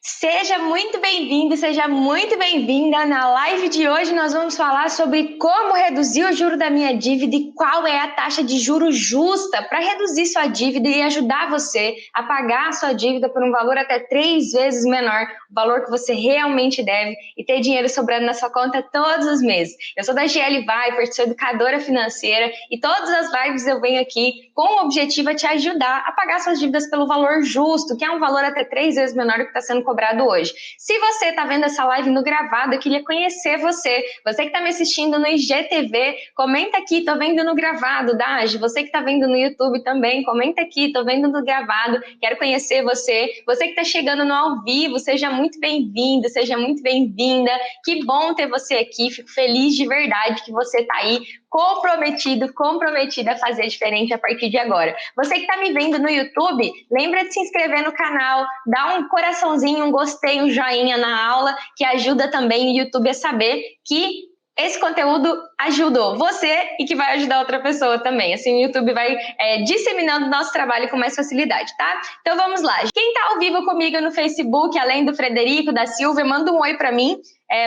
Seja muito bem-vindo, seja muito bem-vinda. Na live de hoje nós vamos falar sobre como reduzir o juro da minha dívida e qual é a taxa de juros justa para reduzir sua dívida e ajudar você a pagar a sua dívida por um valor até 3 vezes menor, o valor que você realmente deve e ter dinheiro sobrando na sua conta todos os meses. Eu sou da GL Viper, sou educadora financeira e todas as lives eu venho aqui com o objetivo de te ajudar a pagar suas dívidas pelo valor justo, que é um valor até 3 vezes menor do que está sendo cobrado hoje. Se você está vendo essa live no gravado, eu queria conhecer você. Você que está me assistindo no IGTV, comenta aqui, tô vendo no gravado, Daj. Você que está vendo no YouTube também, comenta aqui, tô vendo no gravado, quero conhecer você. Você que está chegando no ao vivo, seja muito bem-vindo, seja muito bem-vinda. Que bom ter você aqui, fico feliz de verdade que você está aí comprometida a fazer diferente a partir de agora. Você que está me vendo no YouTube, lembra de se inscrever no canal, dá um coraçãozinho, um gostei, um joinha na aula, que ajuda também o YouTube a saber que esse conteúdo ajudou você e que vai ajudar outra pessoa também. Assim o YouTube vai disseminando o nosso trabalho com mais facilidade, tá? Então vamos lá. Quem está ao vivo comigo no Facebook, além do Frederico, da Silvia, manda um oi para mim.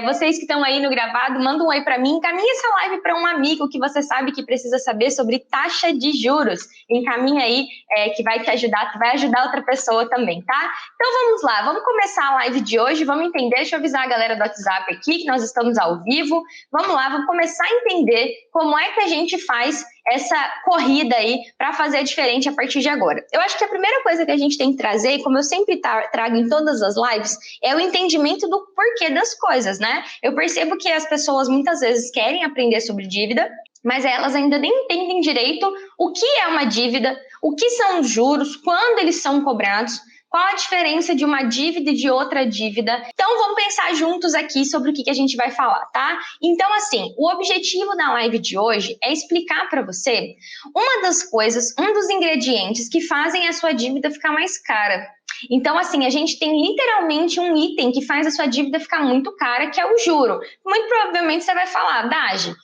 Vocês que estão aí no gravado, manda um oi para mim, encaminha essa live para um amigo que você sabe que precisa saber sobre taxa de juros. Encaminha aí, que vai te ajudar, vai ajudar outra pessoa também, tá? Então vamos lá, vamos começar a live de hoje, vamos entender, deixa eu avisar a galera do WhatsApp aqui, que nós estamos ao vivo. Vamos lá, vamos começar a entender como é que a gente faz essa corrida aí para fazer diferente a partir de agora. Eu acho que a primeira coisa que a gente tem que trazer, como eu sempre trago em todas as lives, é o entendimento do porquê das coisas, né? Eu percebo que as pessoas muitas vezes querem aprender sobre dívida, mas elas ainda nem entendem direito o que é uma dívida, o que são os juros, quando eles são cobrados, qual a diferença de uma dívida e de outra dívida. Então, vamos pensar juntos aqui sobre o que a gente vai falar, tá? Então, assim, o objetivo da live de hoje é explicar para você uma das coisas, um dos ingredientes que fazem a sua dívida ficar mais cara. Então, assim, a gente tem literalmente um item que faz a sua dívida ficar muito cara, que é o juro. Muito provavelmente você vai falar, Daj,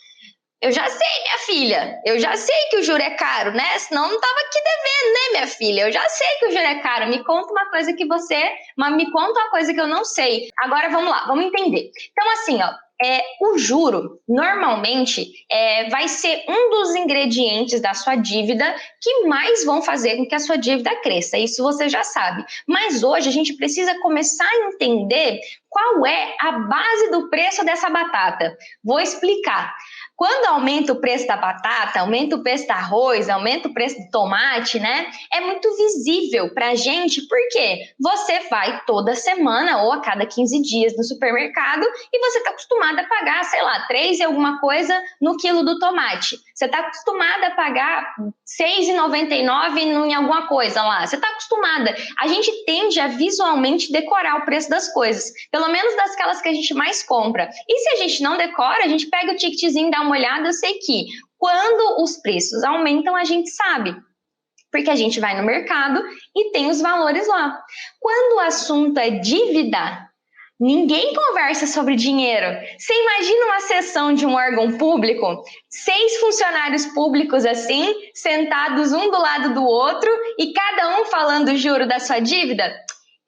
eu já sei, minha filha, eu já sei que o juro é caro, né? Senão não tava aqui devendo, né, minha filha? Eu já sei que o juro é caro. Me conta uma coisa que mas me conta uma coisa que eu não sei. Agora vamos lá, vamos entender. Então, assim, ó, o juro, normalmente, vai ser um dos ingredientes da sua dívida que mais vão fazer com que a sua dívida cresça. Isso você já sabe. Mas hoje a gente precisa começar a entender qual é a base do preço dessa batata. Vou explicar. Quando aumenta o preço da batata, aumenta o preço do arroz, aumenta o preço do tomate, né? É muito visível pra gente, porque você vai toda semana ou a cada 15 dias no supermercado e você está acostumado a pagar, sei lá, 3 e alguma coisa no quilo do tomate. Você está acostumado a pagar R$6,99 em alguma coisa lá. Você está acostumada. A gente tende a visualmente decorar o preço das coisas, pelo menos daquelas que a gente mais compra. E se a gente não decora, a gente pega o ticketzinho, dá uma olhada. Eu sei que quando os preços aumentam, a gente sabe, porque a gente vai no mercado e tem os valores lá. Quando o assunto é dívida, ninguém conversa sobre dinheiro. Você imagina uma sessão de um órgão público, 6 funcionários públicos assim, sentados um do lado do outro e cada um falando o juro da sua dívida?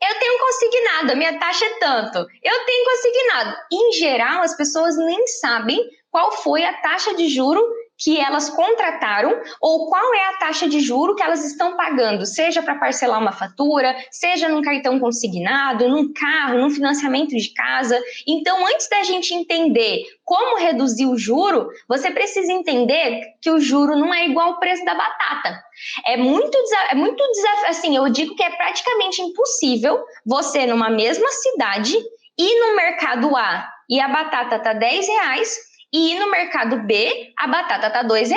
Eu tenho consignado, a minha taxa é tanto. Eu tenho consignado. Em geral, as pessoas nem sabem qual foi a taxa de juro que elas contrataram ou qual é a taxa de juro que elas estão pagando, seja para parcelar uma fatura, seja num cartão consignado, num carro, num financiamento de casa. Então, antes da gente entender como reduzir o juro, você precisa entender que o juro não é igual ao preço da batata. É muito desafio, assim, eu digo que é praticamente impossível você, numa mesma cidade, ir no mercado A e a batata tá R$10, e no mercado B, a batata tá R$2.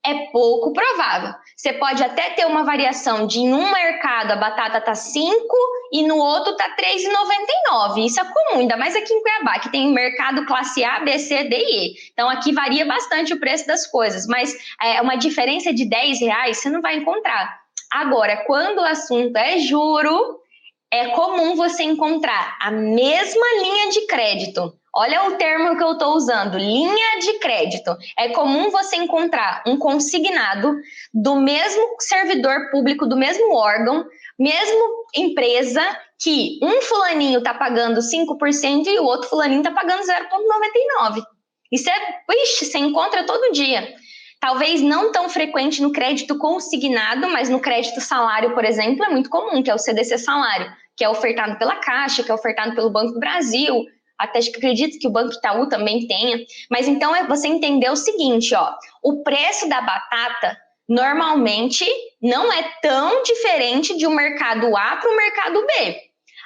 É pouco provável. Você pode até ter uma variação de em um mercado a batata tá 5 e no outro tá R$3,99. Isso é comum, ainda mais aqui em Cuiabá, que tem mercado classe A, B, C, D e E. Então aqui varia bastante o preço das coisas, mas uma diferença de R$10 você não vai encontrar. Agora, quando o assunto é juro, é comum você encontrar a mesma linha de crédito. Olha o termo que eu estou usando, linha de crédito. É comum você encontrar um consignado do mesmo servidor público, do mesmo órgão, Mesmo empresa que um fulaninho está pagando 5% e o outro fulaninho está pagando 0,99%. Isso você encontra todo dia. Talvez não tão frequente no crédito consignado, mas no crédito salário, por exemplo, é muito comum, que é o CDC salário, que é ofertado pela Caixa, que é ofertado pelo Banco do Brasil, até acredito que o Banco Itaú também tenha. Mas então é você entender o seguinte, ó, o preço da batata normalmente não é tão diferente de um mercado A para o mercado B.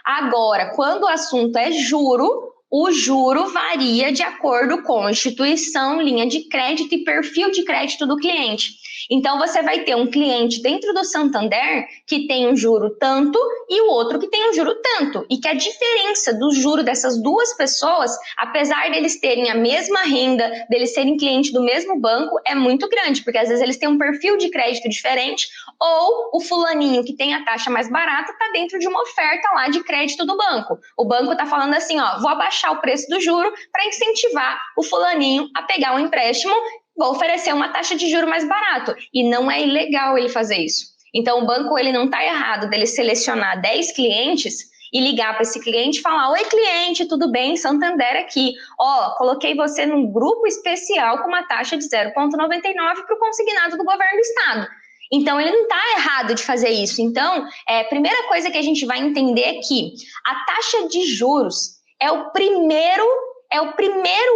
Agora, quando o assunto é juro, o juro varia de acordo com a instituição, linha de crédito e perfil de crédito do cliente. Então, você vai ter um cliente dentro do Santander que tem um juro tanto e o outro que tem um juro tanto. E que a diferença do juro dessas duas pessoas, apesar deles terem a mesma renda, deles serem cliente do mesmo banco, é muito grande, porque às vezes eles têm um perfil de crédito diferente ou o fulaninho que tem a taxa mais barata está dentro de uma oferta lá de crédito do banco. O banco está falando assim, ó, vou abaixar o preço do juro para incentivar o fulaninho a pegar um empréstimo, vou oferecer uma taxa de juro mais barato. E não é ilegal ele fazer isso. Então, o banco ele não está errado dele selecionar 10 clientes e ligar para esse cliente e falar, oi cliente, tudo bem? Santander aqui. Ó, coloquei você num grupo especial com uma taxa de 0,99 para o consignado do governo do estado. Então, ele não está errado de fazer isso. Então, a primeira coisa que a gente vai entender é que a taxa de juros é o primeiro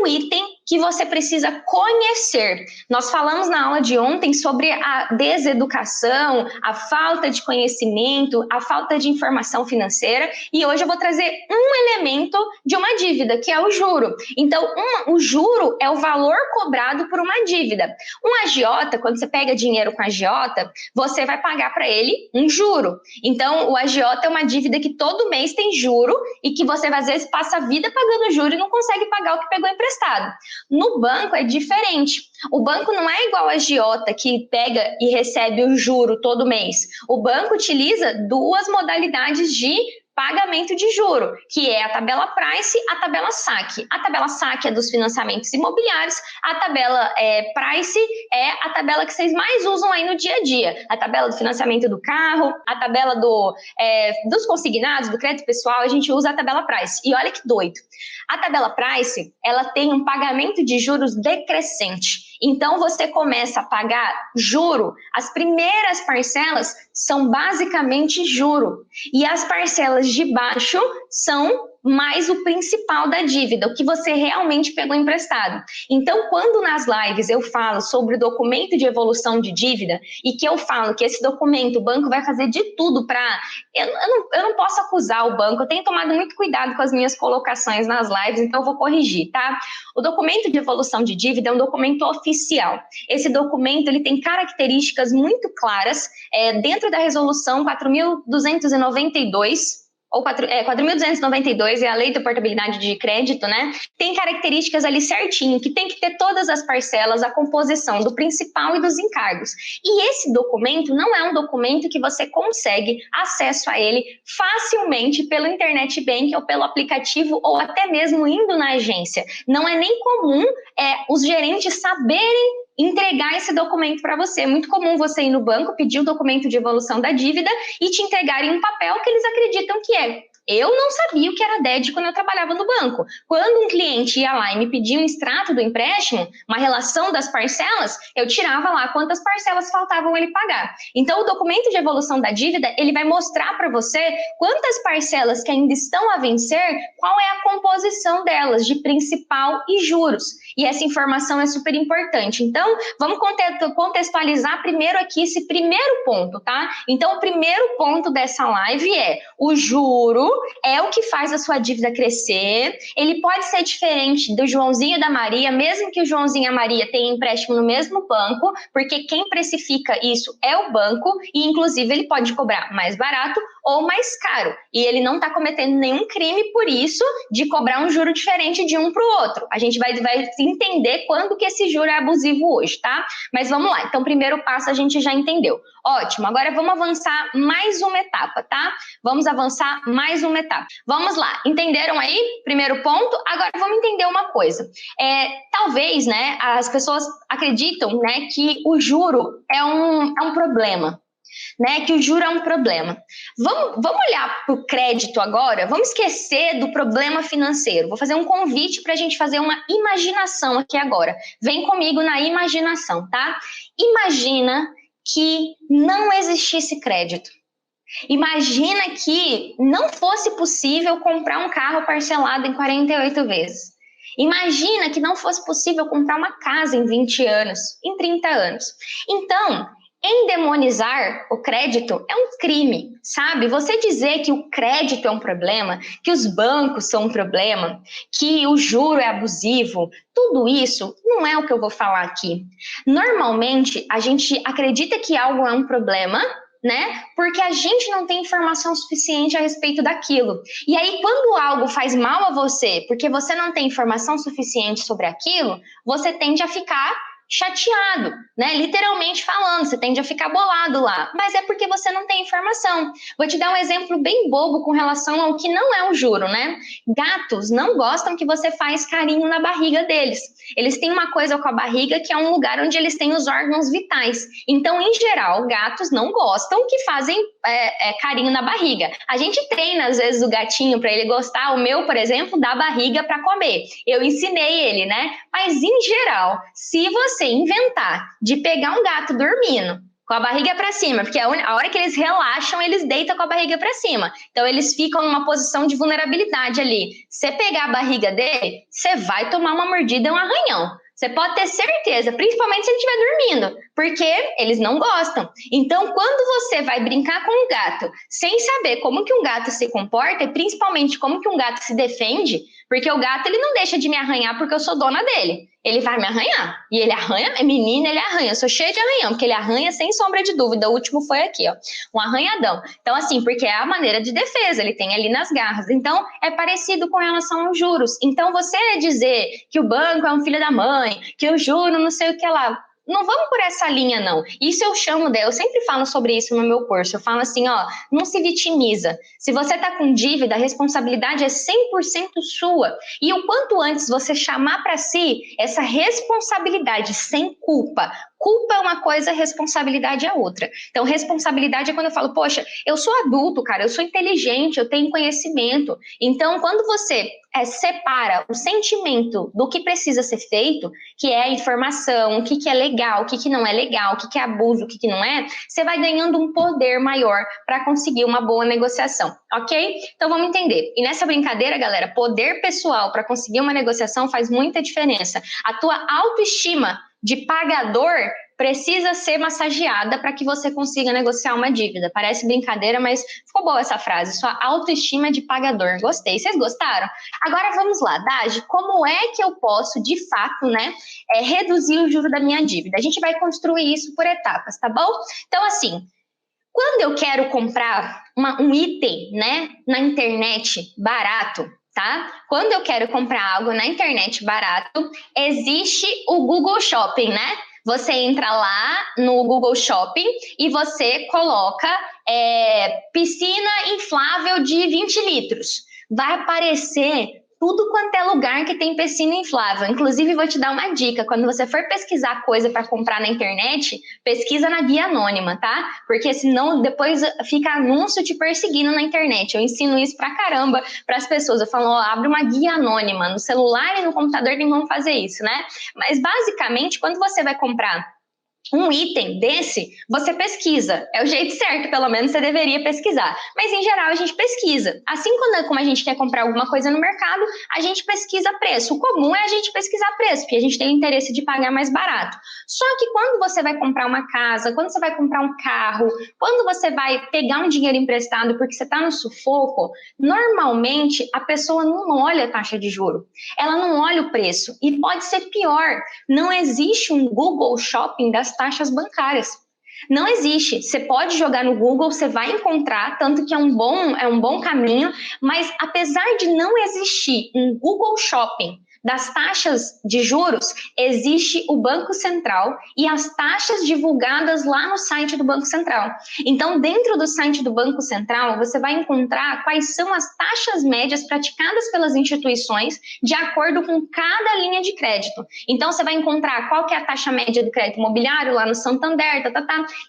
item que você precisa conhecer. Nós falamos na aula de ontem sobre a deseducação, a falta de conhecimento, a falta de informação financeira, e hoje eu vou trazer um elemento de uma dívida, que é o juro. Então, o juro é o valor cobrado por uma dívida. Um agiota, quando você pega dinheiro com agiota, você vai pagar para ele um juro. Então, o agiota é uma dívida que todo mês tem juro e que você, às vezes, passa a vida pagando juro e não consegue pagar o que pegou emprestado. No banco é diferente. O banco não é igual a agiota que pega e recebe o juro todo mês. O banco utiliza duas modalidades de pagamento de juro, que é a tabela Price e a tabela Saque. A tabela Saque é dos financiamentos imobiliários, a tabela Price é a tabela que vocês mais usam aí no dia a dia. A tabela do financiamento do carro, a tabela dos consignados, do crédito pessoal, a gente usa a tabela Price. E olha que doido. A tabela Price, ela tem um pagamento de juros decrescente. Então, você começa a pagar juro, as primeiras parcelas são basicamente juro. E as parcelas de baixo são mais o principal da dívida, o que você realmente pegou emprestado. Então, quando nas lives eu falo sobre o documento de evolução de dívida e que eu falo que esse documento, o banco vai fazer de tudo para... Eu não posso acusar o banco, eu tenho tomado muito cuidado com as minhas colocações nas lives, então eu vou corrigir, tá? O documento de evolução de dívida é um documento oficial. Esse documento ele tem características muito claras dentro da resolução 4.292, ou 4.292 é a lei da portabilidade de crédito, né? Tem características ali certinho, que tem que ter todas as parcelas, a composição do principal e dos encargos. E esse documento não é um documento que você consegue acesso a ele facilmente pelo internet bank ou pelo aplicativo ou até mesmo indo na agência. Não é nem comum os gerentes saberem entregar esse documento para você. É muito comum você ir no banco, pedir o documento de evolução da dívida e te entregarem um papel que eles acreditam que é. Eu não sabia o que era DED quando eu trabalhava no banco. Quando um cliente ia lá e me pedia um extrato do empréstimo, uma relação das parcelas, eu tirava lá quantas parcelas faltavam ele pagar. Então, o documento de evolução da dívida, ele vai mostrar para você quantas parcelas que ainda estão a vencer, qual é a composição delas, de principal e juros. E essa informação é super importante. Então, vamos contextualizar primeiro aqui esse primeiro ponto, tá? Então, o primeiro ponto dessa live é o juro é o que faz a sua dívida crescer. Ele pode ser diferente do Joãozinho e da Maria, mesmo que o Joãozinho e a Maria tenham empréstimo no mesmo banco, porque quem precifica isso é o banco e, inclusive, ele pode cobrar mais barato ou mais caro. E ele não está cometendo nenhum crime por isso de cobrar um juro diferente de um para o outro. A gente vai entender quando que esse juro é abusivo hoje, tá? Mas vamos lá. Então, o primeiro passo a gente já entendeu. Ótimo. Agora vamos avançar mais uma etapa, tá? Vamos avançar mais uma etapa. Vamos lá. Entenderam aí? Primeiro ponto. Agora vamos entender uma coisa. Talvez, né, as pessoas acreditam, né, que o juro é um problema. né, que o juro é um problema. Vamos olhar para o crédito agora? Vamos esquecer do problema financeiro. Vou fazer um convite para a gente fazer uma imaginação aqui agora. Vem comigo na imaginação, tá? Imagina que não existisse crédito. Imagina que não fosse possível comprar um carro parcelado em 48 vezes. Imagina que não fosse possível comprar uma casa em 20 anos, em 30 anos. Então, endemonizar o crédito é um crime, sabe? Você dizer que o crédito é um problema, que os bancos são um problema, que o juro é abusivo, tudo isso não é o que eu vou falar aqui. Normalmente, a gente acredita que algo é um problema, né? Porque a gente não tem informação suficiente a respeito daquilo. E aí, quando algo faz mal a você, porque você não tem informação suficiente sobre aquilo, você tende a ficar chateado, né? Literalmente falando, você tende a ficar bolado lá. Mas é porque você não tem informação. Vou te dar um exemplo bem bobo com relação ao que não é um juro, né? Gatos não gostam que você faz carinho na barriga deles. Eles têm uma coisa com a barriga que é um lugar onde eles têm os órgãos vitais. Então, em geral, gatos não gostam que fazem carinho na barriga. A gente treina, às vezes, o gatinho para ele gostar. O meu, por exemplo, dá barriga para comer. Eu ensinei ele, né? Mas, em geral, se você inventar de pegar um gato dormindo com a barriga para cima, porque a hora que eles relaxam, eles deitam com a barriga para cima. Então, eles ficam numa posição de vulnerabilidade ali. Você pegar a barriga dele, você vai tomar uma mordida e um arranhão. Você pode ter certeza, principalmente se ele estiver dormindo, porque eles não gostam. Então, quando você vai brincar com um gato, sem saber como que um gato se comporta, e principalmente como que um gato se defende, porque o gato ele não deixa de me arranhar porque eu sou dona dele. Ele vai me arranhar. E ele arranha, é menino, ele arranha. Eu sou cheia de arranhão, porque ele arranha sem sombra de dúvida. O último foi aqui, ó, um arranhadão. Então, assim, porque é a maneira de defesa, ele tem ali nas garras. Então, é parecido com relação aos juros. Então, você dizer que o banco é um filho da mãe, que o juro não sei o que lá, não vamos por essa linha, não. Isso eu chamo eu sempre falo sobre isso no meu curso. Eu falo assim, ó, não se vitimiza. Se você tá com dívida, a responsabilidade é 100% sua. E o quanto antes você chamar para si essa responsabilidade sem culpa. Culpa é uma coisa, responsabilidade é outra. Então, responsabilidade é quando eu falo, poxa, eu sou adulto, cara, eu sou inteligente, eu tenho conhecimento. Então, quando você separa o sentimento do que precisa ser feito, que é a informação, o que é legal, o que não é legal, o que é abuso, o que não é, você vai ganhando um poder maior para conseguir uma boa negociação, ok? Então, vamos entender. E nessa brincadeira, galera, poder pessoal para conseguir uma negociação faz muita diferença. A tua autoestima de pagador precisa ser massageada para que você consiga negociar uma dívida. Parece brincadeira, mas ficou boa essa frase. Sua autoestima de pagador. Gostei. Vocês gostaram? Agora vamos lá, Dagi, como é que eu posso, de fato, né, reduzir o juro da minha dívida? A gente vai construir isso por etapas, tá bom? Então, assim, quando eu quero comprar um item, né, na internet barato, tá? Quando eu quero comprar algo na internet barato, existe o Google Shopping, né? Você entra lá no Google Shopping e você coloca piscina inflável de 20 litros. Vai aparecer tudo quanto é lugar que tem piscina inflável. Inclusive, vou te dar uma dica. Quando você for pesquisar coisa para comprar na internet, pesquisa na guia anônima, tá? Porque senão depois fica anúncio te perseguindo na internet. Eu ensino isso pra caramba para as pessoas. Eu falo, ó, abre uma guia anônima. No celular e no computador tem como fazer isso, né? Mas, basicamente, quando você vai comprar um item desse, você pesquisa. É o jeito certo, pelo menos você deveria pesquisar. Mas, em geral, a gente pesquisa. Assim como a gente quer comprar alguma coisa no mercado, a gente pesquisa preço. O comum é a gente pesquisar preço, porque a gente tem o interesse de pagar mais barato. Só que quando você vai comprar uma casa, quando você vai comprar um carro, quando você vai pegar um dinheiro emprestado porque você está no sufoco, normalmente a pessoa não olha a taxa de juro. Ela não olha o preço. E pode ser pior. Não existe um Google Shopping das taxas bancárias. Não existe. Você pode jogar no Google, você vai encontrar, tanto que é um bom caminho, mas apesar de não existir um Google Shopping das taxas de juros, existe o Banco Central e as taxas divulgadas lá no site do Banco Central. Então, dentro do site do Banco Central, você vai encontrar quais são as taxas médias praticadas pelas instituições de acordo com cada linha de crédito. Então, você vai encontrar qual que é a taxa média do crédito imobiliário lá no Santander,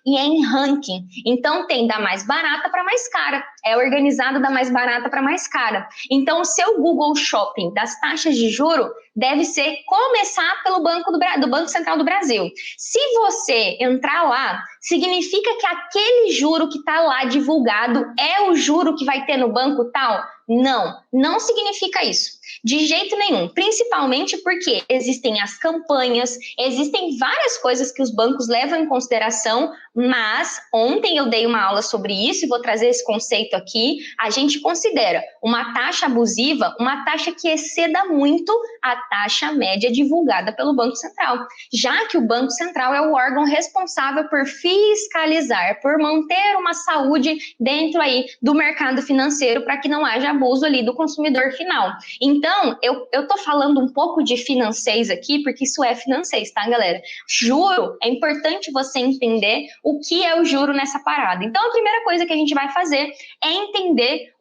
e é em ranking. Então, tem da mais barata para mais cara. É organizado da mais barata para mais cara. Então, o seu Google Shopping das taxas de juro deve ser começar pelo do Banco Central do Brasil. Se você entrar lá, significa que aquele juro que está lá divulgado é o juro que vai ter no banco tal? Não, não significa isso. De jeito nenhum, principalmente porque existem as campanhas, existem várias coisas que os bancos levam em consideração, mas ontem eu dei uma aula sobre isso e vou trazer esse conceito aqui. A gente considera uma taxa abusiva uma taxa que exceda muito a taxa média divulgada pelo Banco Central, já que o Banco Central é o órgão responsável por fiscalizar, por manter uma saúde dentro aí do mercado financeiro para que não haja abuso ali do consumidor final. Então, eu tô falando um pouco de financeiros aqui, porque isso é financeiros, tá, galera? Juro, é importante você entender o que é o juro nessa parada. Então, a primeira coisa que a gente vai fazer é entender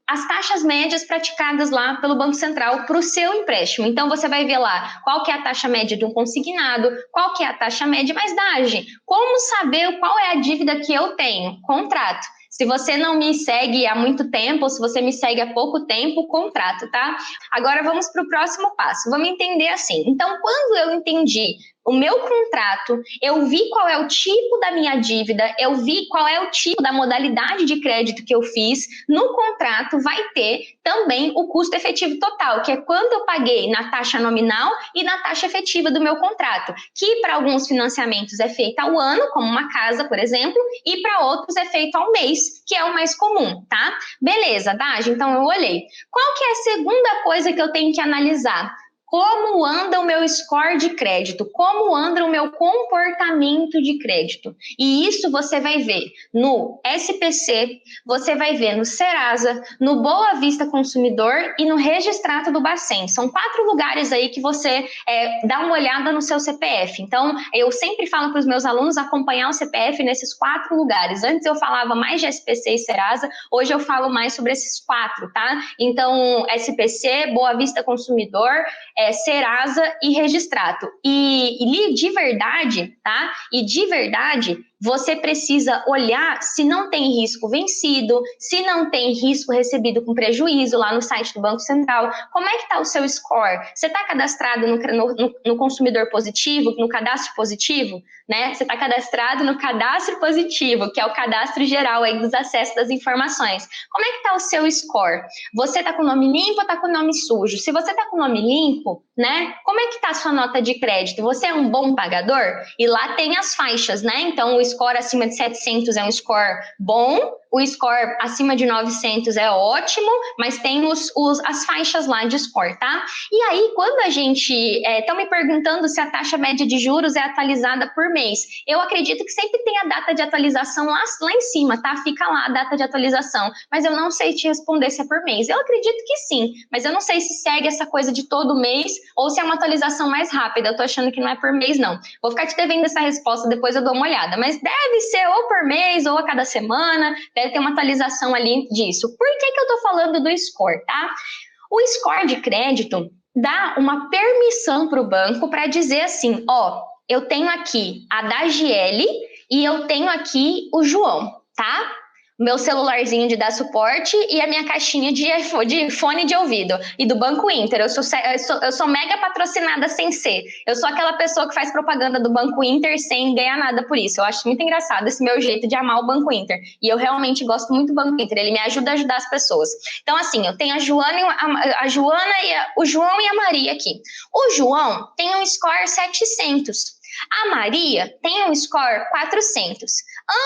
as taxas médias praticadas lá pelo Banco Central para o seu empréstimo. Então, você vai ver lá qual que é a taxa média de um consignado, qual que é a taxa média, mas Dagi, como saber qual é a dívida que eu tenho? Contrato. Se você não me segue há muito tempo, ou se você me segue há pouco tempo, contrato, tá? Agora vamos para o próximo passo. Vamos entender assim. Então, quando eu entendi o meu contrato, eu vi qual é o tipo da minha dívida, eu vi qual é o tipo da modalidade de crédito que eu fiz, no contrato vai ter também o custo efetivo total, que é quanto eu paguei na taxa nominal e na taxa efetiva do meu contrato, que para alguns financiamentos é feito ao ano, como uma casa, por exemplo, e para outros é feito ao mês, que é o mais comum, tá? Beleza, Dagi, então eu olhei. Qual que é a segunda coisa que eu tenho que analisar? Como anda o meu score de crédito? Como anda o meu comportamento de crédito? E isso você vai ver no SPC, você vai ver no Serasa, no Boa Vista Consumidor e no Registrato do Bacen. São 4 lugares aí que você dá uma olhada no seu CPF. Então, eu sempre falo para os meus alunos acompanhar o CPF nesses 4 lugares. Antes eu falava mais de SPC e Serasa, hoje eu falo mais sobre esses 4, tá? Então, SPC, Boa Vista Consumidor, Serasa e Registrato. E de verdade, tá? E de verdade, você precisa olhar se não tem risco vencido, se não tem risco recebido com prejuízo lá no site do Banco Central. Como é que está o seu score? Você está cadastrado no consumidor positivo, no cadastro positivo? Né? Você está cadastrado no cadastro positivo, que é o cadastro geral aí dos acessos das informações. Como é que está o seu score? Você está com o nome limpo ou está com o nome sujo? Se você está com o nome limpo, né? Como é que está a sua nota de crédito? Você é um bom pagador? E lá tem as faixas, né? Então, o score acima de 700 é um score bom, o score acima de 900 é ótimo, mas tem as faixas lá de score, tá? E aí, quando a gente... Estão me perguntando se a taxa média de juros é atualizada por mês. Eu acredito que sempre tem a data de atualização lá em cima, tá? Fica lá a data de atualização, mas eu não sei te responder se é por mês. Eu acredito que sim, mas eu não sei se segue essa coisa de todo mês ou se é uma atualização mais rápida. Eu tô achando que não é por mês, não. Vou ficar te devendo essa resposta, depois eu dou uma olhada, mas deve ser ou por mês ou a cada semana, deve ter uma atualização ali disso. Por que eu tô falando do score, tá? O score de crédito dá uma permissão para o banco para dizer assim, ó, eu tenho aqui a Dagiele e eu tenho aqui o João, tá? Meu celularzinho de dar suporte e a minha caixinha de fone de ouvido. E do Banco Inter, eu sou mega patrocinada sem ser. Eu sou aquela pessoa que faz propaganda do Banco Inter sem ganhar nada por isso. Eu acho muito engraçado esse meu jeito de amar o Banco Inter. E eu realmente gosto muito do Banco Inter, ele me ajuda a ajudar as pessoas. Então, assim, eu tenho o João e a Maria aqui. O João tem um score 700. A Maria tem um score 400.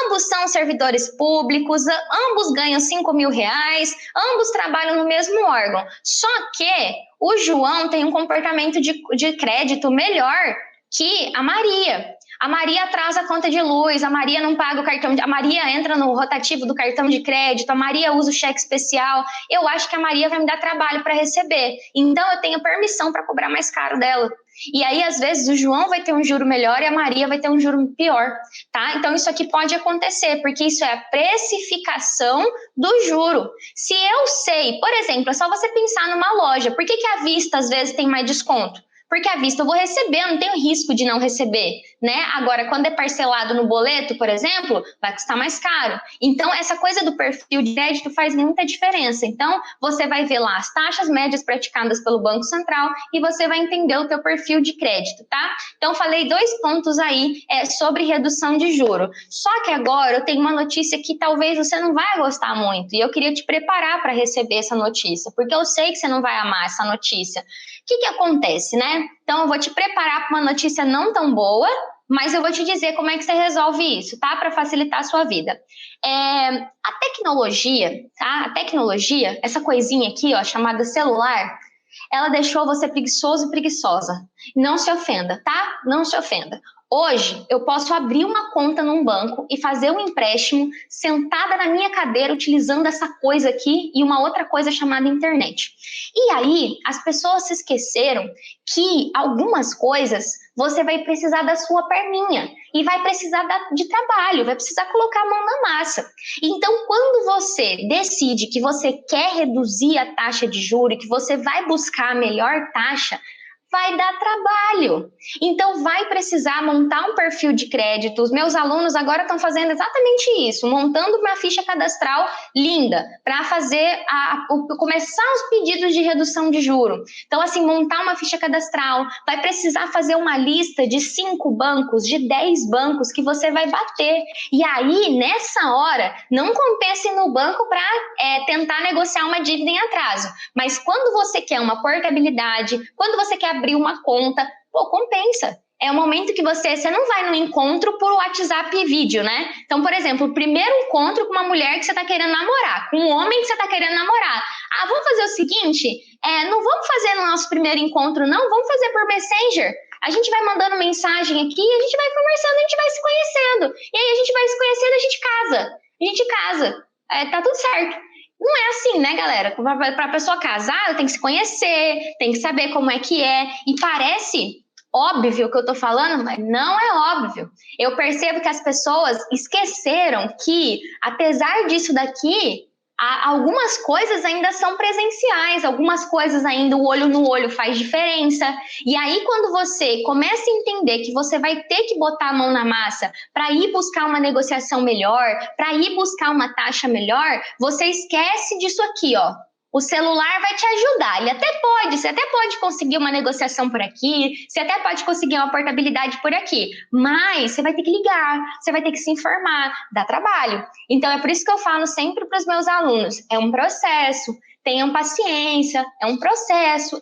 Ambos são servidores públicos, ambos ganham R$5.000, ambos trabalham no mesmo órgão. Só que o João tem um comportamento de crédito melhor que a Maria. A Maria atrasa a conta de luz, a Maria não paga o cartão, a Maria entra no rotativo do cartão de crédito, a Maria usa o cheque especial. Eu acho que a Maria vai me dar trabalho para receber. Então eu tenho permissão para cobrar mais caro dela. E aí, às vezes, o João vai ter um juro melhor e a Maria vai ter um juro pior, tá? Então, isso aqui pode acontecer, porque isso é a precificação do juro. Se eu sei, por exemplo, é só você pensar numa loja, por que que a vista, às vezes, tem mais desconto? Porque à vista eu vou receber, eu não tenho risco de não receber, né? Agora, quando é parcelado no boleto, por exemplo, vai custar mais caro. Então, essa coisa do perfil de crédito faz muita diferença. Então, você vai ver lá as taxas médias praticadas pelo Banco Central e você vai entender o teu perfil de crédito, tá? Então, falei 2 pontos aí sobre redução de juro. Só que agora eu tenho uma notícia que talvez você não vai gostar muito e eu queria te preparar para receber essa notícia, porque eu sei que você não vai amar essa notícia. O que acontece, né? Então, eu vou te preparar para uma notícia não tão boa, mas eu vou te dizer como é que você resolve isso, tá? Para facilitar a sua vida. A tecnologia, tá? A tecnologia, essa coisinha aqui, ó, chamada celular, ela deixou você preguiçoso e preguiçosa. Não se ofenda, tá? Não se ofenda. Hoje, eu posso abrir uma conta num banco e fazer um empréstimo sentada na minha cadeira, utilizando essa coisa aqui e uma outra coisa chamada internet. E aí, as pessoas se esqueceram que algumas coisas você vai precisar da sua perninha e vai precisar de trabalho, vai precisar colocar a mão na massa. Então, quando você decide que você quer reduzir a taxa de juros, que você vai buscar a melhor taxa, vai dar trabalho. Então, vai precisar montar um perfil de crédito. Os meus alunos agora estão fazendo exatamente isso, montando uma ficha cadastral linda para fazer começar os pedidos de redução de juro. Então, assim, montar uma ficha cadastral, vai precisar fazer uma lista de 5 bancos, de 10 bancos que você vai bater. E aí, nessa hora, não compensa ir no banco para tentar negociar uma dívida em atraso. Mas quando você quer uma portabilidade, quando você quer abrir uma conta, pô, compensa. É o momento que você não vai no encontro por WhatsApp e vídeo, né? Então, por exemplo, o primeiro encontro com uma mulher que você tá querendo namorar, com um homem que você tá querendo namorar. Ah, vamos fazer o seguinte, não vamos fazer no nosso primeiro encontro, não, vamos fazer por Messenger. A gente vai mandando mensagem aqui, a gente vai conversando, a gente vai se conhecendo. E aí a gente vai se conhecendo, a gente casa. A gente casa. Tá tudo certo. Não é assim, né, galera? Para a pessoa casar, ela tem que se conhecer, tem que saber como é que é. E parece óbvio o que eu tô falando, mas não é óbvio. Eu percebo que as pessoas esqueceram que, apesar disso daqui, algumas coisas ainda são presenciais, algumas coisas ainda o olho no olho faz diferença. E aí, quando você começa a entender que você vai ter que botar a mão na massa para ir buscar uma negociação melhor, para ir buscar uma taxa melhor, você esquece disso aqui, ó. O celular vai te ajudar, você até pode conseguir uma negociação por aqui, você até pode conseguir uma portabilidade por aqui, mas você vai ter que ligar, você vai ter que se informar, dá trabalho. Então é por isso que eu falo sempre para os meus alunos, é um processo, tenham paciência, é um processo,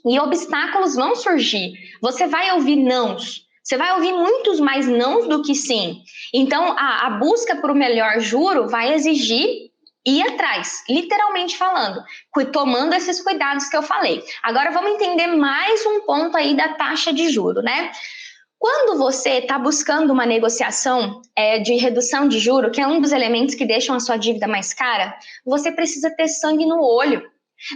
e obstáculos vão surgir, você vai ouvir nãos, você vai ouvir muitos mais nãos do que sim. Então a busca por um melhor juro vai exigir ir atrás, literalmente falando, tomando esses cuidados que eu falei. Agora vamos entender mais um ponto aí da taxa de juro, né? Quando você está buscando uma negociação de redução de juro, que é um dos elementos que deixam a sua dívida mais cara, você precisa ter sangue no olho.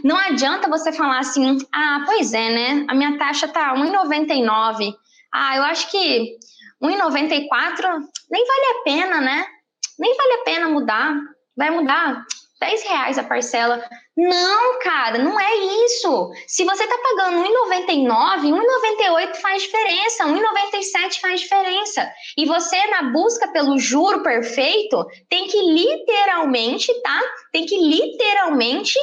Não adianta você falar assim, pois é, né? A minha taxa tá 1,99. Eu acho que 1,94 nem vale a pena, né? Nem vale a pena mudar. Vai mudar R$10 a parcela. Não, cara, não é isso. Se você tá pagando 1,99, 1,98 faz diferença, 1,97 faz diferença. E você, na busca pelo juro perfeito, tem que literalmente, tá? Tem que literalmente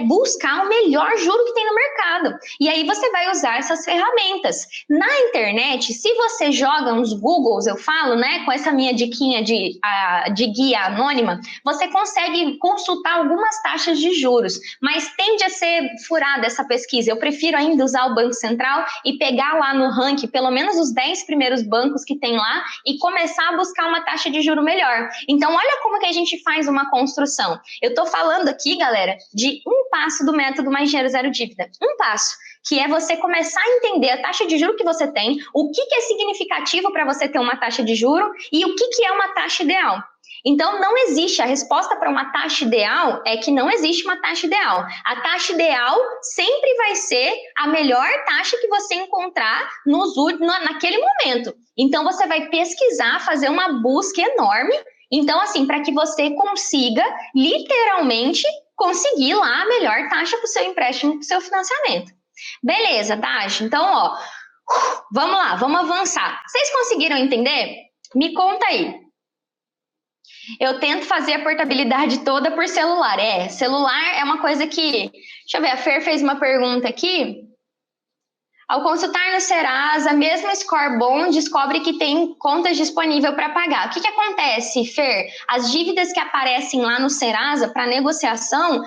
buscar o melhor juro que tem no mercado. E aí você vai usar essas ferramentas. Na internet, se você joga uns Googles, eu falo, né, com essa minha diquinha de guia anônima, você consegue consultar algumas taxas de juros, mas tende a ser furada essa pesquisa. Eu prefiro ainda usar o Banco Central e pegar lá no ranking pelo menos os 10 primeiros bancos que tem lá e começar a buscar uma taxa de juro melhor. Então, olha como que a gente faz uma construção. Eu tô falando aqui, galera, de um passo do método Mais Dinheiro Zero Dívida. Um passo, que é você começar a entender a taxa de juro que você tem, o que é significativo para você ter uma taxa de juro e o que é uma taxa ideal. Então, não existe, a resposta para uma taxa ideal é que não existe uma taxa ideal. A taxa ideal sempre vai ser a melhor taxa que você encontrar naquele momento. Então, você vai pesquisar, fazer uma busca enorme. Então, assim, para que você consiga, literalmente, conseguir lá a melhor taxa para o seu empréstimo, para o seu financiamento. Beleza, Tati? Então, ó, vamos lá, vamos avançar. Vocês conseguiram entender? Me conta aí. Eu tento fazer a portabilidade toda por celular. Celular é uma coisa que... Deixa eu ver, a Fer fez uma pergunta aqui. Ao consultar no Serasa, mesmo score bom, descobre que tem contas disponíveis para pagar. O que acontece, Fer? As dívidas que aparecem lá no Serasa para negociação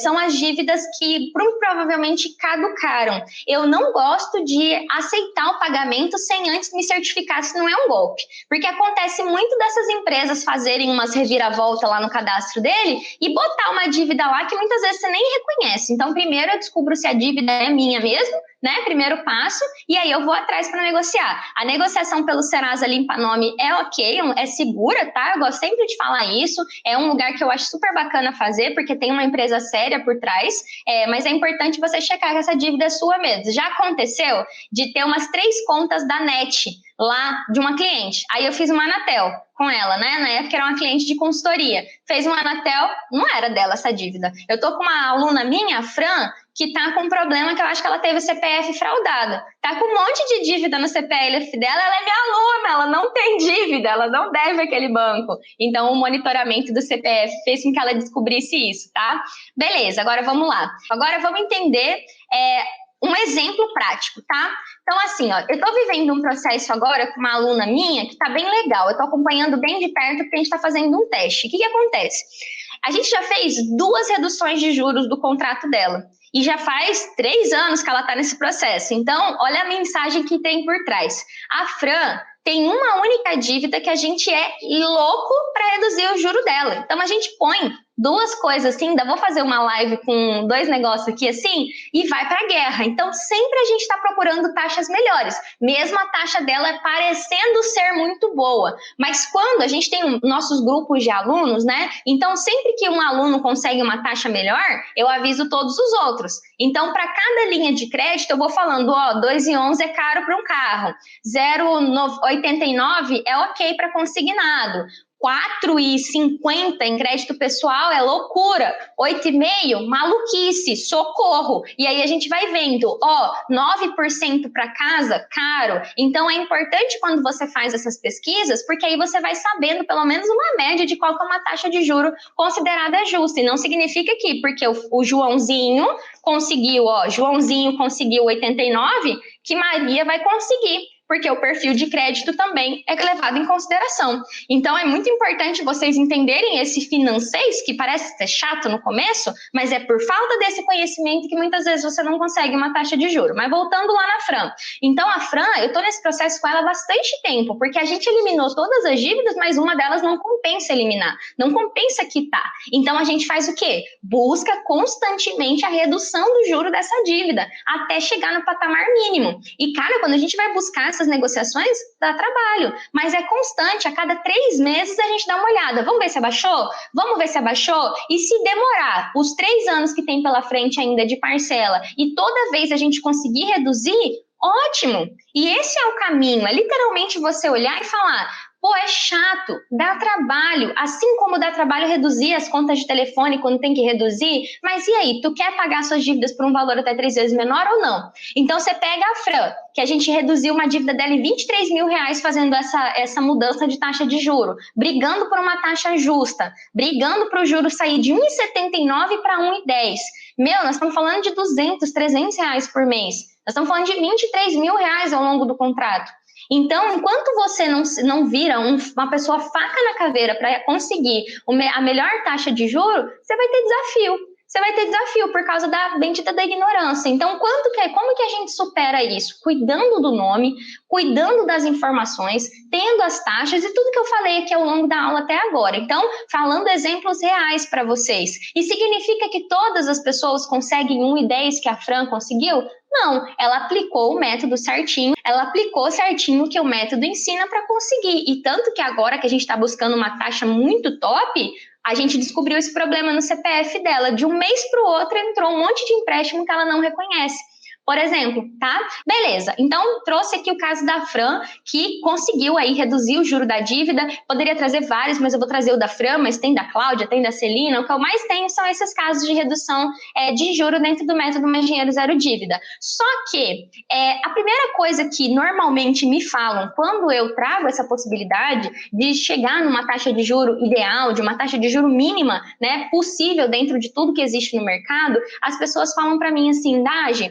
são as dívidas que provavelmente caducaram. Eu não gosto de aceitar o pagamento sem antes me certificar se não é um golpe. Porque acontece muito dessas empresas fazerem umas reviravoltas lá no cadastro dele e botar uma dívida lá que muitas vezes você nem reconhece. Então, primeiro eu descubro se a dívida é minha mesmo, né? Primeiro passo, e aí eu vou atrás para negociar. A negociação pelo Serasa Limpa Nome é ok, é segura, tá? Eu gosto sempre de falar isso, é um lugar que eu acho super bacana fazer, porque tem uma empresa séria por trás, mas é importante você checar que essa dívida é sua mesmo. Já aconteceu de ter umas 3 contas da NET lá de uma cliente, aí eu fiz uma Anatel com ela, né? Na época era uma cliente de consultoria, fez uma Anatel, não era dela essa dívida. Eu tô com uma aluna minha, a Fran, que tá com um problema que eu acho que ela teve o CPF fraudado. Tá com um monte de dívida no CPF dela, ela é minha aluna, ela não tem dívida, ela não deve aquele banco. Então, o monitoramento do CPF fez com que ela descobrisse isso, tá? Beleza, agora vamos lá. Agora vamos entender um exemplo prático, tá? Então, assim, ó, eu tô vivendo um processo agora com uma aluna minha que tá bem legal, eu tô acompanhando bem de perto porque a gente tá fazendo um teste. O que acontece? A gente já fez 2 reduções de juros do contrato dela. E já faz 3 anos que ela está nesse processo. Então, olha a mensagem que tem por trás. A Fran tem uma única dívida que a gente é louco para reduzir o juro dela. Então, a gente põe 2 coisas assim, ainda vou fazer uma live com 2 negócios aqui assim, e vai para a guerra. Então, sempre a gente está procurando taxas melhores, mesmo a taxa dela parecendo ser muito boa. Mas quando a gente tem nossos grupos de alunos, né? Então, sempre que um aluno consegue uma taxa melhor, eu aviso todos os outros. Então, para cada linha de crédito, eu vou falando, ó, 2,11 é caro para um carro, 0,89 é ok para consignado, 4,50 em crédito pessoal é loucura, 8,5 maluquice, socorro. E aí a gente vai vendo, ó, 9% para casa, caro. Então é importante quando você faz essas pesquisas, porque aí você vai sabendo pelo menos uma média de qual que é uma taxa de juro considerada justa. E não significa que porque o Joãozinho conseguiu, ó, Joãozinho conseguiu 89, que Maria vai conseguir, porque o perfil de crédito também é levado em consideração. Então, é muito importante vocês entenderem esse financeiro, que parece ser chato no começo, mas é por falta desse conhecimento que muitas vezes você não consegue uma taxa de juros. Mas voltando lá na Fran. Então, a Fran, eu estou nesse processo com ela há bastante tempo, porque a gente eliminou todas as dívidas, mas uma delas não compensa eliminar, não compensa quitar. Então, a gente faz o quê? Busca constantemente a redução do juro dessa dívida, até chegar no patamar mínimo. E, cara, quando a gente vai buscar essas negociações, dá trabalho, mas é constante, a cada 3 meses a gente dá uma olhada, vamos ver se abaixou? Vamos ver se abaixou? E se demorar os 3 anos que tem pela frente ainda de parcela e toda vez a gente conseguir reduzir, ótimo! E esse é o caminho, é literalmente você olhar e falar, pô, é chato, dá trabalho, assim como dá trabalho reduzir as contas de telefone quando tem que reduzir, mas e aí, tu quer pagar suas dívidas por um valor até 3 vezes menor ou não? Então você pega a Fran, que a gente reduziu uma dívida dela em 23 mil reais fazendo essa mudança de taxa de juro, brigando por uma taxa justa, brigando para o juro sair de 1,79 para 1,10. Meu, nós estamos falando de 200, 300 reais por mês, nós estamos falando de 23 mil reais ao longo do contrato. Então, enquanto você não vira uma pessoa faca na caveira para conseguir a melhor taxa de juro, você vai ter desafio. você vai ter desafio por causa da bendita da ignorância. Então, como que a gente supera isso? Cuidando do nome, cuidando das informações, tendo as taxas e tudo que eu falei aqui ao longo da aula até agora. Então, falando exemplos reais para vocês. E significa que todas as pessoas conseguem 1,10 que a Fran conseguiu? Não, ela aplicou o método certinho, ela aplicou certinho o que o método ensina para conseguir. E tanto que agora que a gente está buscando uma taxa muito top, a gente descobriu esse problema no CPF dela. De um mês para o outro entrou um monte de empréstimo que ela não reconhece. Por exemplo, tá? Beleza, então trouxe aqui o caso da Fran, que conseguiu aí reduzir o juro da dívida. Poderia trazer vários, mas eu vou trazer o da Fran, mas tem da Cláudia, tem da Celina. O que eu mais tenho são esses casos de redução de juro dentro do método Mais Dinheiro Zero Dívida. Só que a primeira coisa que normalmente me falam quando eu trago essa possibilidade de chegar numa taxa de juro ideal, de uma taxa de juro mínima, né, possível dentro de tudo que existe no mercado, as pessoas falam para mim assim, Dagi,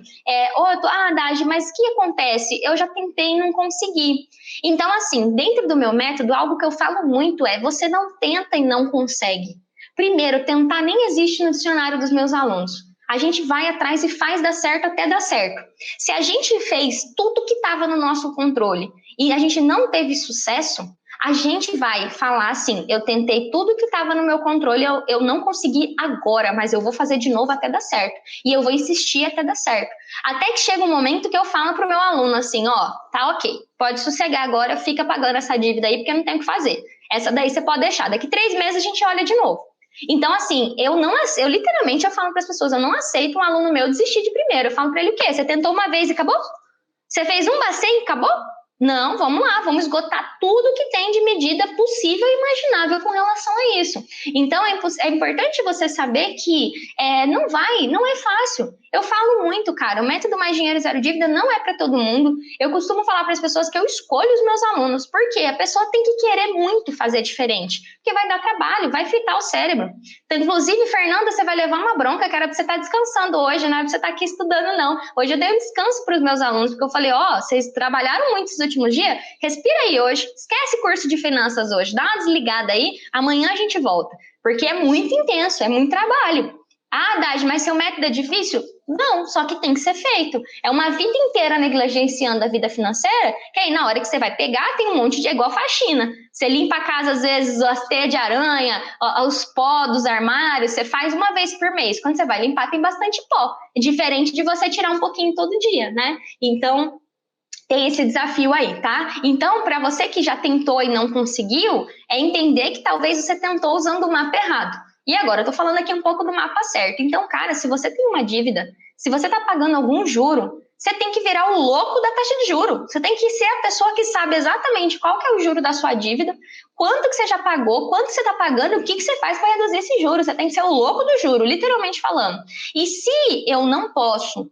Dagi, mas o que acontece? Eu já tentei e não consegui. Então, assim, dentro do meu método, algo que eu falo muito é, você não tenta e não consegue. Primeiro, tentar nem existe no dicionário dos meus alunos. A gente vai atrás e faz dar certo até dar certo. Se a gente fez tudo que estava no nosso controle e a gente não teve sucesso, a gente vai falar assim, eu tentei tudo que estava no meu controle, eu não consegui agora, mas eu vou fazer de novo até dar certo. E eu vou insistir até dar certo. Até que chega um momento que eu falo para o meu aluno assim, tá ok, pode sossegar agora, fica pagando essa dívida aí, porque não tem o que fazer. Essa daí você pode deixar, daqui 3 meses a gente olha de novo. Então, assim, eu literalmente falo para as pessoas, eu não aceito um aluno meu desistir de primeiro. Eu falo para ele o quê? Você tentou uma vez e acabou? Você fez um bacen e acabou? Não, vamos lá, vamos esgotar tudo que tem de medida possível e imaginável com relação a isso. Então, é importante você saber que não é fácil. Eu falo muito, cara, o método Mais Dinheiro Zero Dívida não é para todo mundo. Eu costumo falar para as pessoas que eu escolho os meus alunos, porque a pessoa tem que querer muito fazer diferente, porque vai dar trabalho, vai fritar o cérebro. Então, inclusive, Fernanda, você vai levar uma bronca, cara, pra você estar descansando hoje, não é pra você estar aqui estudando, não. Hoje eu dei um descanso para os meus alunos, porque eu falei, vocês trabalharam muito esses últimos dias, respira aí hoje, esquece curso de finanças hoje, dá uma desligada aí, amanhã a gente volta, porque é muito intenso, é muito trabalho. Dagi, mas seu método é difícil? Não, só que tem que ser feito. É uma vida inteira negligenciando a vida financeira, que aí na hora que você vai pegar, tem um monte de igual faxina. Você limpa a casa, às vezes, as teias de aranha, os pó dos armários, você faz uma vez por mês. Quando você vai limpar, tem bastante pó. É diferente de você tirar um pouquinho todo dia, né? Então, tem esse desafio aí, tá? Então, para você que já tentou e não conseguiu, é entender que talvez você tentou usando o mapa errado. E agora, eu tô falando aqui um pouco do mapa certo. Então, cara, se você tem uma dívida, se você tá pagando algum juro, você tem que virar o louco da taxa de juro. Você tem que ser a pessoa que sabe exatamente qual que é o juro da sua dívida, quanto que você já pagou, quanto você tá pagando, o que você faz para reduzir esse juro. Você tem que ser o louco do juro, literalmente falando. E se eu não posso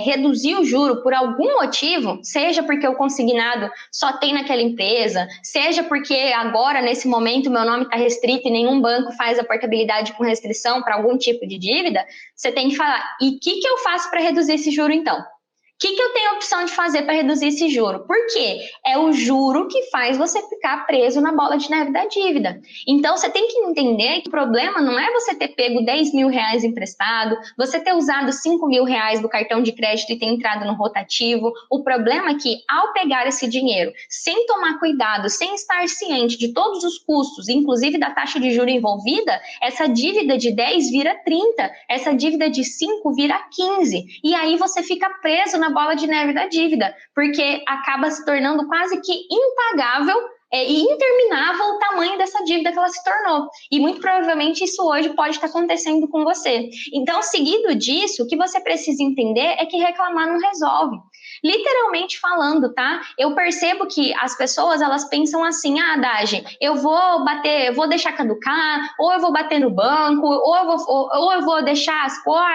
reduzir o juro por algum motivo, seja porque o consignado só tem naquela empresa, seja porque agora, nesse momento, meu nome está restrito e nenhum banco faz a portabilidade com restrição para algum tipo de dívida, você tem que falar, e o que eu faço para reduzir esse juro então? O que eu tenho a opção de fazer para reduzir esse juro? Por quê? É o juro que faz você ficar preso na bola de neve da dívida. Então, você tem que entender que o problema não é você ter pego 10 mil reais emprestado, você ter usado 5 mil reais do cartão de crédito e ter entrado no rotativo. O problema é que, ao pegar esse dinheiro, sem tomar cuidado, sem estar ciente de todos os custos, inclusive da taxa de juro envolvida, essa dívida de 10 vira 30, essa dívida de 5 vira 15. E aí você fica preso na bola de neve da dívida, porque acaba se tornando quase que impagável e interminável o tamanho dessa dívida que ela se tornou. E muito provavelmente isso hoje pode estar acontecendo com você. Então, seguido disso, o que você precisa entender é que reclamar não resolve. Literalmente falando, tá? Eu percebo que as pessoas, elas pensam assim, Dagi, eu vou deixar caducar, ou eu vou bater no banco, ou eu vou deixar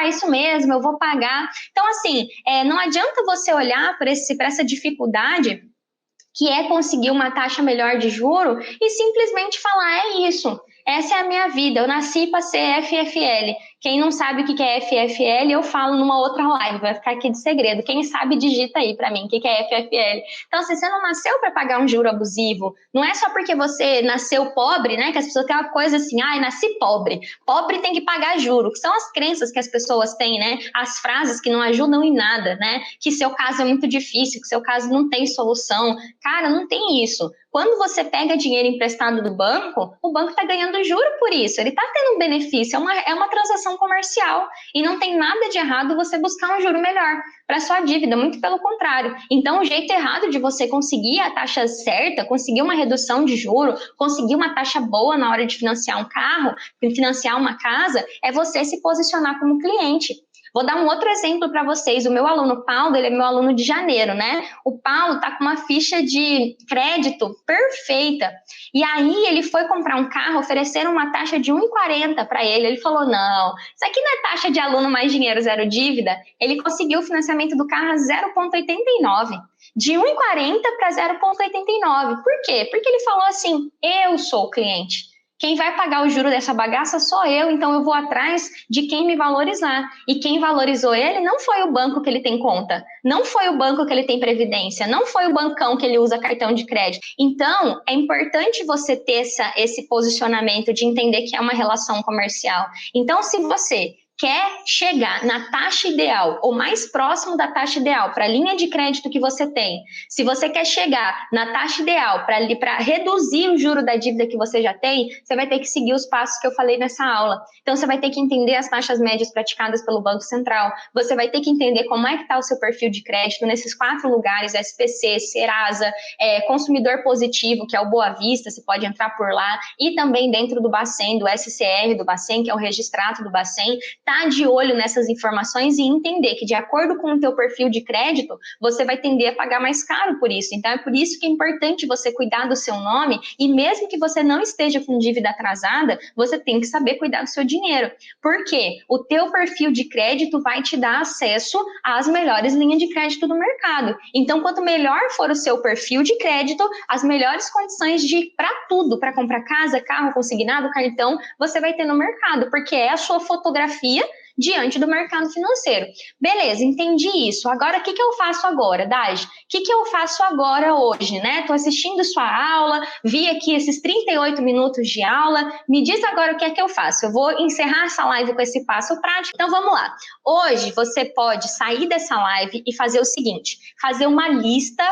isso mesmo, eu vou pagar. Então, assim, não adianta você olhar para essa dificuldade que é conseguir uma taxa melhor de juro e simplesmente falar, é isso, essa é a minha vida, eu nasci para ser FFL. Quem não sabe o que é FFL, eu falo numa outra live, vai ficar aqui de segredo. Quem sabe, digita aí para mim o que é FFL. Então, se você não nasceu para pagar um juro abusivo, não é só porque você nasceu pobre, né? Que as pessoas têm uma coisa assim, nasci pobre. Pobre tem que pagar juro, que são as crenças que as pessoas têm, né? As frases que não ajudam em nada, né? Que seu caso é muito difícil, que seu caso não tem solução. Cara, não tem isso. Quando você pega dinheiro emprestado do banco, o banco está ganhando juro por isso, ele está tendo um benefício, é uma transação comercial e não tem nada de errado você buscar um juro melhor para sua dívida, muito pelo contrário. Então, o jeito errado de você conseguir a taxa certa, conseguir uma redução de juro, conseguir uma taxa boa na hora de financiar um carro, financiar uma casa, é você se posicionar como cliente. Vou dar um outro exemplo para vocês. O meu aluno Paulo, ele é meu aluno de janeiro, né? O Paulo tá com uma ficha de crédito perfeita. E aí ele foi comprar um carro, ofereceram uma taxa de 1,40 para ele. Ele falou, não, isso aqui não é taxa de aluno mais dinheiro, zero dívida. Ele conseguiu o financiamento do carro a 0,89. De 1,40 para 0,89. Por quê? Porque ele falou assim, eu sou o cliente. Quem vai pagar o juro dessa bagaça sou eu, então eu vou atrás de quem me valorizar. E quem valorizou ele não foi o banco que ele tem conta, não foi o banco que ele tem previdência, não foi o bancão que ele usa cartão de crédito. Então, é importante você ter esse posicionamento de entender que é uma relação comercial. Então, se você quer chegar na taxa ideal ou mais próximo da taxa ideal para a linha de crédito que você tem, se você quer chegar na taxa ideal para reduzir o juro da dívida que você já tem, você vai ter que seguir os passos que eu falei nessa aula. Então, você vai ter que entender as taxas médias praticadas pelo Banco Central, você vai ter que entender como é que está o seu perfil de crédito nesses 4 lugares, SPC, Serasa, Consumidor Positivo, que é o Boa Vista, você pode entrar por lá, e também dentro do Bacen, do SCR do Bacen, que é o registrado do Bacen, tá de olho nessas informações e entender que de acordo com o teu perfil de crédito, você vai tender a pagar mais caro por isso. Então, é por isso que é importante você cuidar do seu nome e mesmo que você não esteja com dívida atrasada, você tem que saber cuidar do seu dinheiro. Por quê? O teu perfil de crédito vai te dar acesso às melhores linhas de crédito do mercado. Então, quanto melhor for o seu perfil de crédito, as melhores condições para tudo, para comprar casa, carro, consignado, cartão, você vai ter no mercado, porque é a sua fotografia diante do mercado financeiro. Beleza, entendi isso. Agora, o que eu faço agora, Daj? O que eu faço agora hoje, né? Tô assistindo sua aula, vi aqui esses 38 minutos de aula. Me diz agora o que é que eu faço. Eu vou encerrar essa live com esse passo prático. Então, vamos lá. Hoje, você pode sair dessa live e fazer o seguinte, fazer uma lista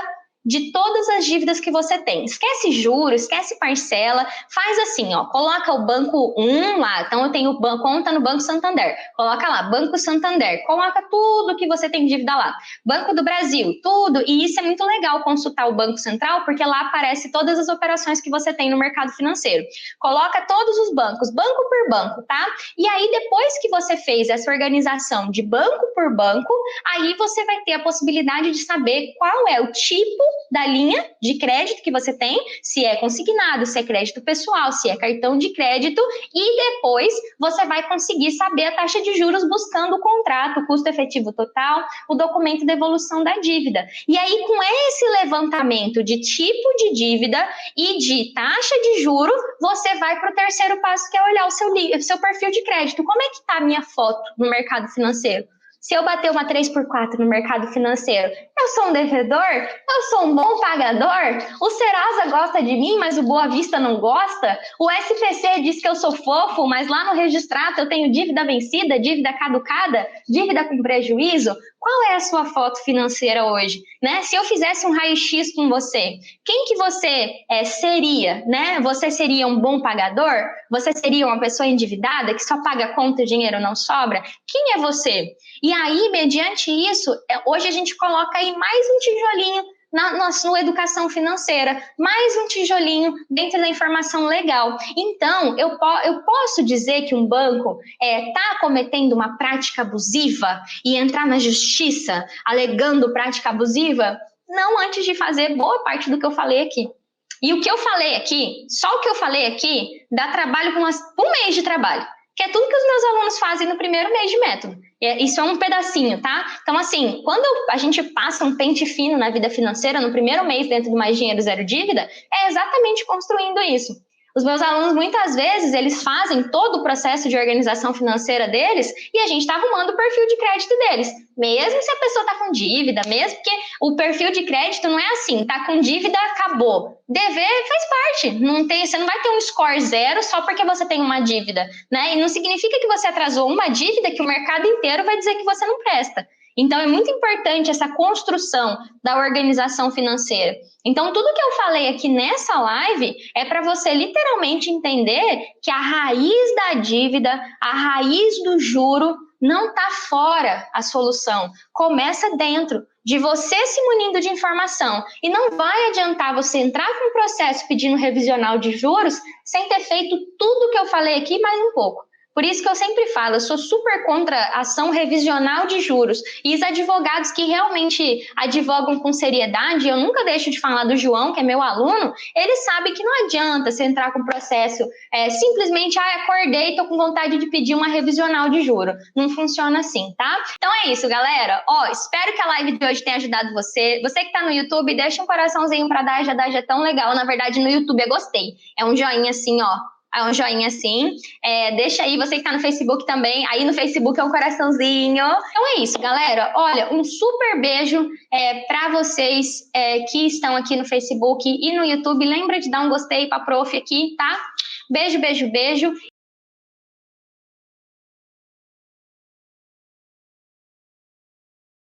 de todas as dívidas que você tem. Esquece juros, esquece parcela, faz assim, ó, coloca o banco 1 lá, então eu tenho conta no Banco Santander, coloca lá, Banco Santander, coloca tudo que você tem dívida lá. Banco do Brasil, tudo, e isso é muito legal consultar o Banco Central, porque lá aparece todas as operações que você tem no mercado financeiro. Coloca todos os bancos, banco por banco, tá? E aí, depois que você fez essa organização de banco por banco, aí você vai ter a possibilidade de saber qual é o tipo da linha de crédito que você tem, se é consignado, se é crédito pessoal, se é cartão de crédito, e depois você vai conseguir saber a taxa de juros buscando o contrato, o custo efetivo total, o documento de evolução da dívida. E aí, com esse levantamento de tipo de dívida e de taxa de juro, você vai para o terceiro passo, que é olhar o seu perfil de crédito. Como é que está a minha foto no mercado financeiro? Se eu bater uma 3x4 no mercado financeiro, eu sou um devedor? Eu sou um bom pagador? O Serasa gosta de mim, mas o Boa Vista não gosta? O SPC diz que eu sou fofo, mas lá no registrado eu tenho dívida vencida, dívida caducada, dívida com prejuízo? Qual é a sua foto financeira hoje? Né? Se eu fizesse um raio-x com você, quem que você seria? Né? Você seria um bom pagador? Você seria uma pessoa endividada que só paga conta e o dinheiro não sobra? Quem é você? E aí, mediante isso, hoje a gente coloca aí mais um tijolinho na educação financeira, mais um tijolinho dentro da informação legal. Então, eu posso dizer que um banco está cometendo uma prática abusiva e entrar na justiça alegando prática abusiva? Não, antes de fazer boa parte do que eu falei aqui. E o que eu falei aqui, só o que eu falei aqui, dá trabalho com um mês de trabalho, que é tudo que os meus alunos fazem no primeiro mês de método. Isso é um pedacinho, tá? Então, assim, quando a gente passa um pente fino na vida financeira, no primeiro mês dentro do Mais Dinheiro Zero Dívida, é exatamente construindo isso. Os meus alunos, muitas vezes, eles fazem todo o processo de organização financeira deles e a gente está arrumando o perfil de crédito deles. Mesmo se a pessoa está com dívida, mesmo porque o perfil de crédito não é assim, tá com dívida, acabou. Dever faz parte, você não vai ter um score 0 só porque você tem uma dívida, né? E não significa que você atrasou uma dívida que o mercado inteiro vai dizer que você não presta. Então, é muito importante essa construção da organização financeira. Então, tudo que eu falei aqui nessa live é para você literalmente entender que a raiz da dívida, a raiz do juro, não está fora a solução. Começa dentro de você se munindo de informação. E não vai adiantar você entrar com um processo pedindo revisional de juros sem ter feito tudo que eu falei aqui mais um pouco. Por isso que eu sempre falo, eu sou super contra a ação revisional de juros. E os advogados que realmente advogam com seriedade, eu nunca deixo de falar do João, que é meu aluno, ele sabe que não adianta você entrar com o processo simplesmente, acordei, tô com vontade de pedir uma revisional de juro. Não funciona assim, tá? Então é isso, galera. Espero que a live de hoje tenha ajudado você. Você que tá no YouTube, deixa um coraçãozinho pra Daja. Daja é tão legal. Na verdade, no YouTube é gostei. É um joinha assim, ó. É um joinha assim, deixa aí, você que tá no Facebook também, aí no Facebook é um coraçãozinho. Então é isso, galera, olha, um super beijo para vocês que estão aqui no Facebook e no YouTube, lembra de dar um gostei pra prof aqui, tá? Beijo, beijo, beijo.